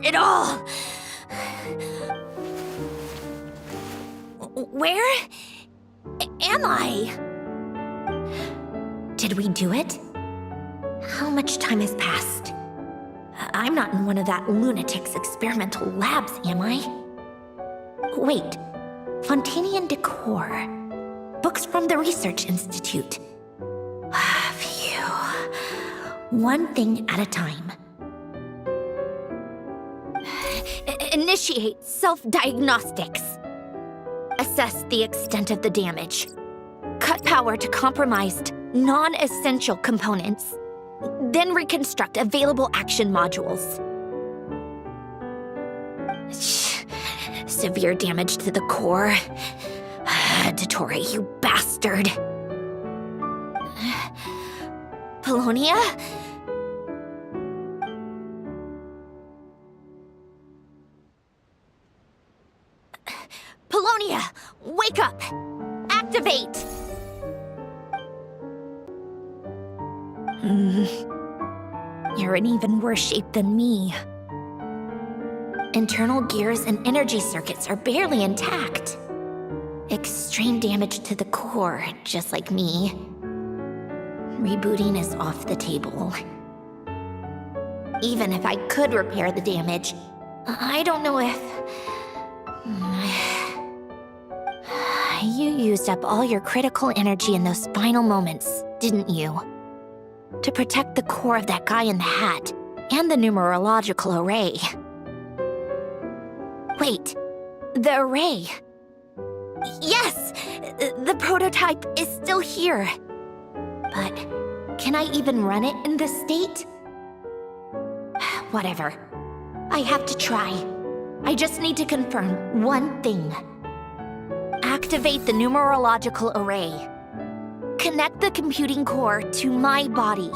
it all. Where am I? Did we do it? How much time has passed? I'm not in one of that lunatic's experimental labs, am I? Wait, Fontaine decor. Books from the Research Institute. Phew. One thing at a time. Initiate self-diagnostics. Assess the extent of the damage. Cut power to compromised, non-essential components. Then reconstruct available action modules. Severe damage to the core. Dottore, you bastard. Polonia? Polonia, wake up! Activate! You're in even worse shape than me. Internal gears and energy circuits are barely intact. Extreme damage to the core, just like me. Rebooting is off the table. Even if I could repair the damage, I don't know if... You used up all your critical energy in those final moments, didn't you? To protect the core of that guy in the hat, and the numerological array. Wait, the array. Yes! The prototype is still here. But can I even run it in this state? Whatever. I have to try. I just need to confirm one thing. Activate the numerological array. Connect the computing core to my body.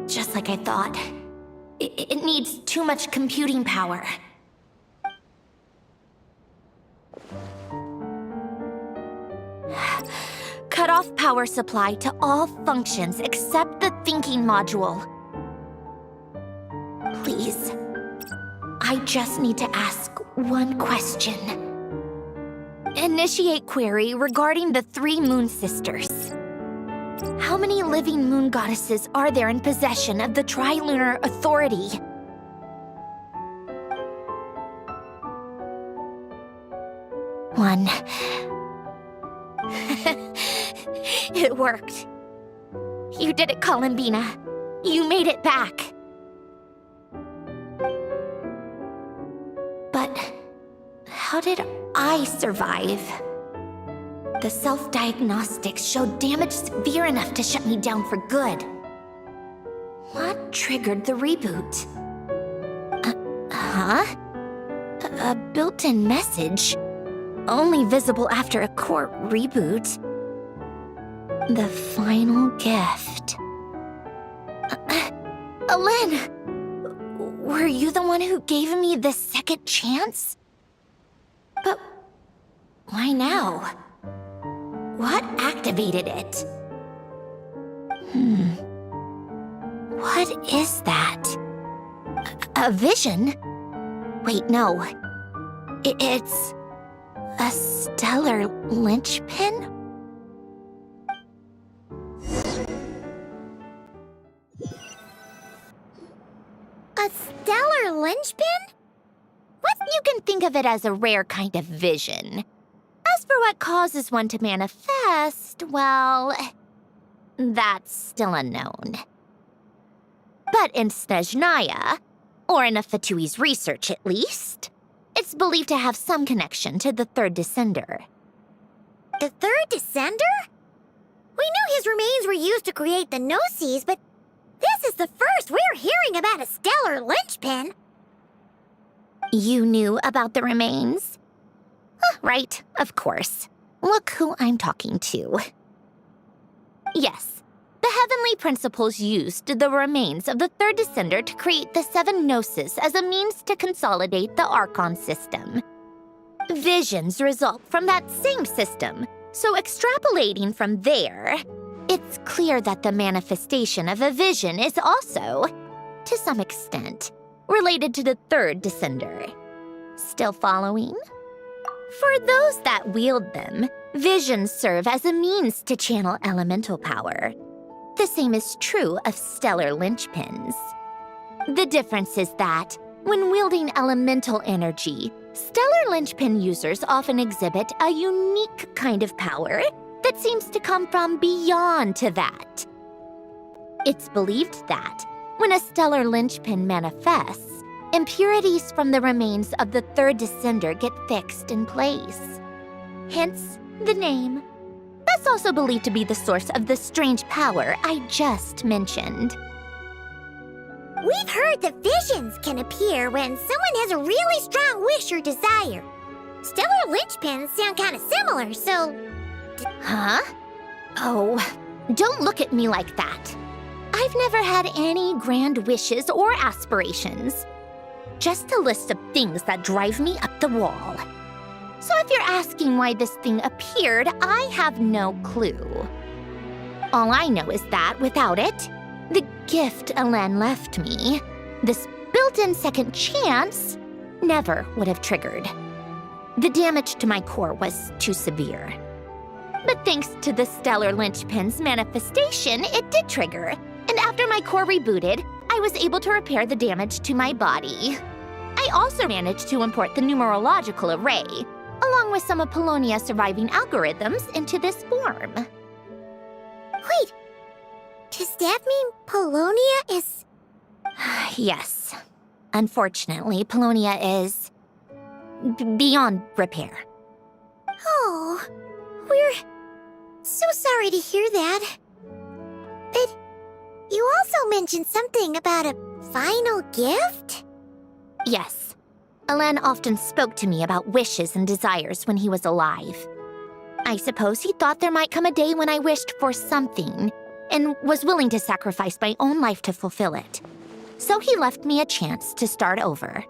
Just like I thought. It needs too much computing power. Cut off power supply to all functions except the thinking module. Please. I just need to ask one question. Initiate query regarding the 3 moon sisters. How many living moon goddesses are there in possession of the Trilunar Authority? One. It worked. You did it, Columbina. You made it back. But how did I survive? The self-diagnostics showed damage severe enough to shut me down for good. What triggered the reboot? A built-in message? Only visible after a core reboot. The final gift. Alen! Were you the one who gave me this second chance? But why now? What activated it? What is that? A vision? Wait, no. It's a stellar linchpin? A stellar linchpin? What? You can think of it as a rare kind of vision. As for what causes one to manifest, well, that's still unknown. But in Snezhnaya, or in a Fatui's research at least, it's believed to have some connection to the third descender. The third descender? We knew his remains were used to create the Gnosis, but this is the first we're hearing about a stellar linchpin. You knew about the remains? Right, of course. Look who I'm talking to. Yes, the heavenly principles used the remains of the third descender to create the 7 Gnosis as a means to consolidate the Archon system. Visions result from that same system, so extrapolating from there, it's clear that the manifestation of a vision is also to some extent, related to the third descender. Still following? For those that wield them, visions serve as a means to channel elemental power. The same is true of stellar linchpins. The difference is that, when wielding elemental energy, stellar linchpin users often exhibit a unique kind of power that seems to come from beyond to that. It's believed that, when a stellar linchpin manifests, impurities from the remains of the third descender get fixed in place. Hence, the name. That's also believed to be the source of the strange power I just mentioned. We've heard that visions can appear when someone has a really strong wish or desire. Stellar linchpins sound kind of similar, so... Huh? Oh, don't look at me like that. I've never had any grand wishes or aspirations. Just a list of things that drive me up the wall. So if you're asking why this thing appeared, I have no clue. All I know is that without it, the gift Elen left me, this built-in second chance, never would have triggered. The damage to my core was too severe. But thanks to the stellar linchpin's manifestation, it did trigger. And after my core rebooted, I was able to repair the damage to my body. I also managed to import the numerological array, along with some of Polonia's surviving algorithms, into this form. Wait, does that mean Polonia is... Yes. Unfortunately, Polonia is... beyond repair. Oh, we're so sorry to hear that. But you also mentioned something about a final gift? Yes. Elen often spoke to me about wishes and desires when he was alive. I suppose he thought there might come a day when I wished for something, and was willing to sacrifice my own life to fulfill it. So he left me a chance to start over.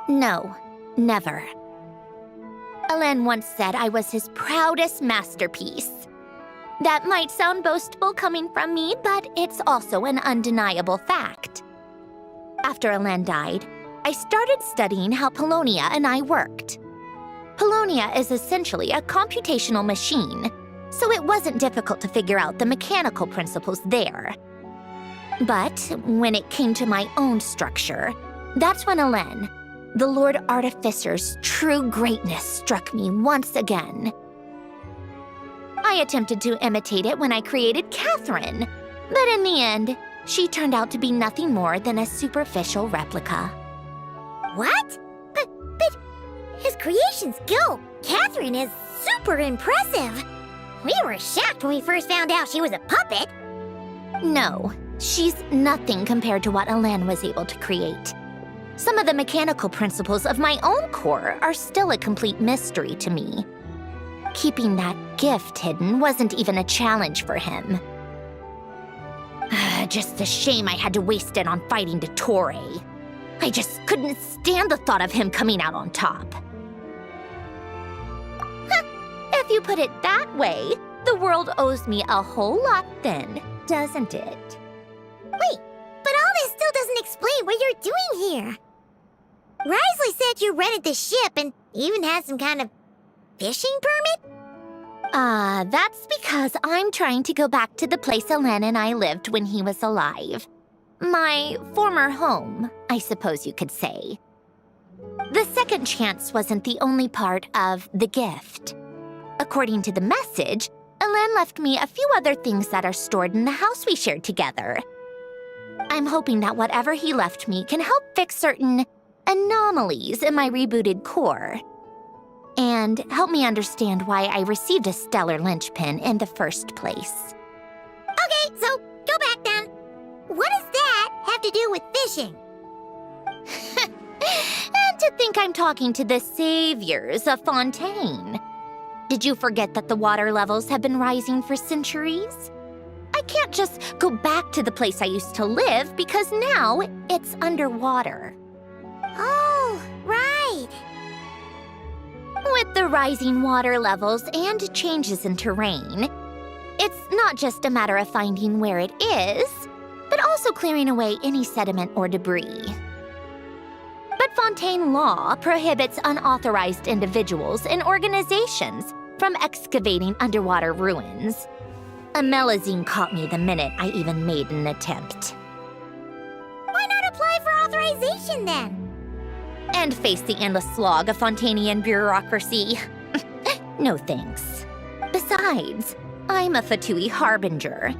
No, never. Elen once said I was his proudest masterpiece. That might sound boastful coming from me, but it's also an undeniable fact. After Elen died, I started studying how Polonia and I worked. Polonia is essentially a computational machine, so it wasn't difficult to figure out the mechanical principles there. But when it came to my own structure, that's when Elen, the Lord Artificer's true greatness, struck me once again. I attempted to imitate it when I created Catherine, but in the end, she turned out to be nothing more than a superficial replica. What? But his creation skill, Catherine, is super impressive. We were shocked when we first found out she was a puppet. No, she's nothing compared to what Elen was able to create. Some of the mechanical principles of my own core are still a complete mystery to me. Keeping that gift hidden wasn't even a challenge for him. Just a shame I had to waste it on fighting Dottore. I just couldn't stand the thought of him coming out on top. If you put it that way, the world owes me a whole lot then, doesn't it? Wait, but all this still doesn't explain what you're doing here. Risley said you rented the ship and even had some kind of fishing permit? That's because I'm trying to go back to the place Elen and I lived when he was alive. My former home, I suppose you could say. The second chance wasn't the only part of the gift. According to the message, Elen left me a few other things that are stored in the house we shared together. I'm hoping that whatever he left me can help fix certain anomalies in my rebooted core, and help me understand why I received a stellar linchpin in the first place. Okay, so go back then. What does that have to do with fishing? And to think I'm talking to the saviors of Fontaine. Did you forget that the water levels have been rising for centuries? I can't just go back to the place I used to live because now it's underwater. Oh, right. With the rising water levels and changes in terrain, it's not just a matter of finding where it is, but also clearing away any sediment or debris. But Fontaine law prohibits unauthorized individuals and organizations from excavating underwater ruins. A melazine caught me the minute I even made an attempt. Why not apply for authorization then? And face the endless slog of Fontainian bureaucracy. No thanks. Besides, I'm a Fatui harbinger.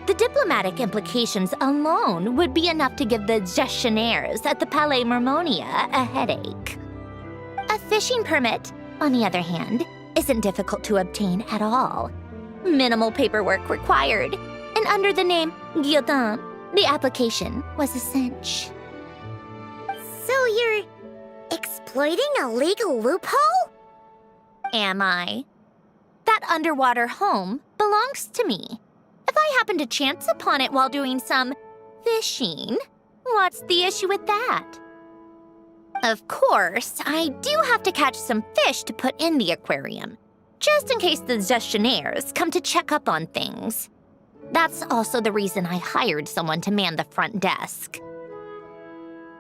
The diplomatic implications alone would be enough to give the gestionnaires at the Palais Mermonia a headache. A fishing permit, on the other hand, isn't difficult to obtain at all. Minimal paperwork required, and under the name Guillotin, the application was a cinch. So you're exploiting a legal loophole? Am I? That underwater home belongs to me. If I happen to chance upon it while doing some fishing, what's the issue with that? Of course, I do have to catch some fish to put in the aquarium, just in case the gestionnaires come to check up on things. That's also the reason I hired someone to man the front desk.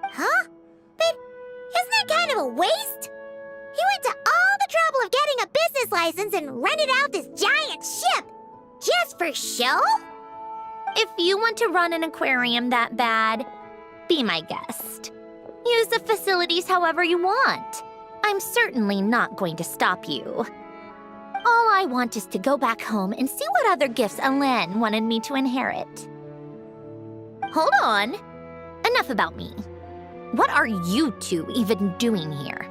Huh? But isn't that kind of a waste? He went to all the trouble of getting a business license and rented out this giant ship. Just for show? If you want to run an aquarium that bad, be my guest. Use the facilities however you want. I'm certainly not going to stop you. All I want is to go back home and see what other gifts Alain wanted me to inherit. Hold on. Enough about me. What are you two even doing here?